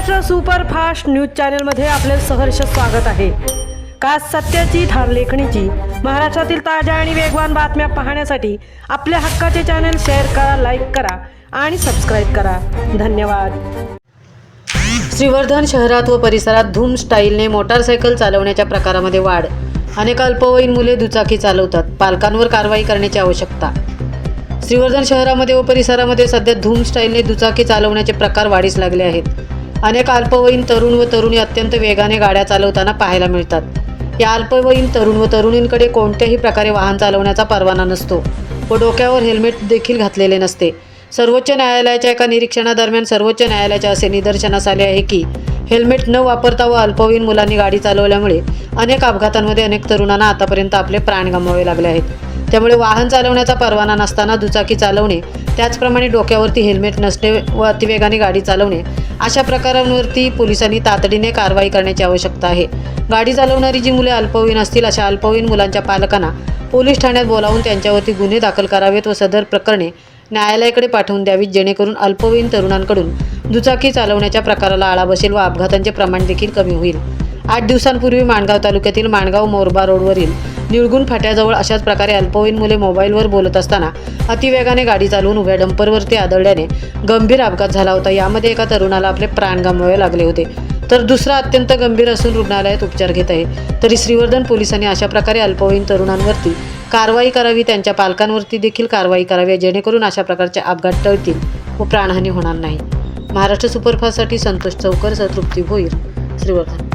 Maharashtra superfast news चॅनलमध्ये आपले सहर्ष स्वागत आहे। का सत्याची ठार लेखणीची महाराष्ट्रातील ताज्या आणि वेगवान बातम्या पाहण्यासाठी आपल्या हक्काचे चॅनल शेअर करा, लाईक करा आणि सबस्क्राईब करा। धन्यवाद। श्रीवर्धन शहरात व परिसरात धूम स्टाईलने मोटारसायकल चालवण्याच्या प्रकारामध्ये वाढ। अनेक अल्पवयीन मुले दुचाकी चालवतात, पालकांवर कारवाई करण्याची आवश्यकता। श्रीवर्धन शहरामध्ये व परिसरामध्ये सध्या धूम स्टाईलने दुचाकी चालवण्याचे प्रकार वाढीस लागले आहेत। अनेक अल्पवयीन तरुण व तरुणी अत्यंत वेगाने गाड्या चालवताना पाहायला मिळतात। या अल्पवयीन तरुण व तरुणींकडे कोणत्याही प्रकारे वाहन चालवण्याचा परवाना नसतो व डोक्यावर हेल्मेट देखील घातलेले नसते। सर्वोच्च न्यायालयाच्या एका निरीक्षणादरम्यान सर्वोच्च न्यायालयाच्या असे निदर्शनास आले आहे की हेल्मेट न वापरता व अल्पवयीन मुलांनी गाडी चालवल्यामुळे अनेक अपघातांमध्ये अनेक तरुणांना आतापर्यंत आपले प्राण गमवावे लागले आहेत। त्यामुळे वाहन चालवण्याचा परवाना नसताना दुचाकी चालवणे, त्याचप्रमाणे डोक्यावरती हेल्मेट नसणे व अतिवेगाने गाडी चालवणे अशा प्रकारांवरती पोलिसांनी तातडीने कारवाई करण्याची आवश्यकता आहे। गाडी चालवणारी जी मुले अल्पवयीन असतील अशा अल्पवयीन मुलांच्या पालकांना पोलीस ठाण्यात बोलावून त्यांच्यावरती गुन्हे दाखल करावेत व सदर प्रकरणे न्यायालयाकडे पाठवून द्यावीत, जेणेकरून अल्पवयीन तरुणांकडून दुचाकी चालवण्याच्या प्रकाराला आळा बसेल व अपघातांचे प्रमाण देखील कमी होईल। 8 दिवसांपूर्वी माणगाव तालुक्यातील माणगाव मोरबा रोडवरील निळगुण फाट्याजवळ अशाच प्रकारे अल्पवयीन मुले मोबाईलवर बोलत असताना अतिवेगाने गाडी चालवून उभ्या डंपरवरती आदळल्याने गंभीर अपघात झाला होता। यामध्ये एका तरुणाला आपले प्राण गमवावे लागले होते, तर दुसरा अत्यंत गंभीर असून रुग्णालयात उपचार घेत आहे। तरी श्रीवर्धन पोलिसांनी अशा प्रकारे अल्पवयीन तरुणांवरती कारवाई करावी, त्यांच्या पालकांवरती देखील कारवाई करावी, जेणेकरून अशा प्रकारचे अपघात टळतील व प्राणहानी होणार नाही। महाराष्ट्र सुपरफास्टसाठी संतोष चौकर, तृप्ती भोईर, श्रीवर्धन।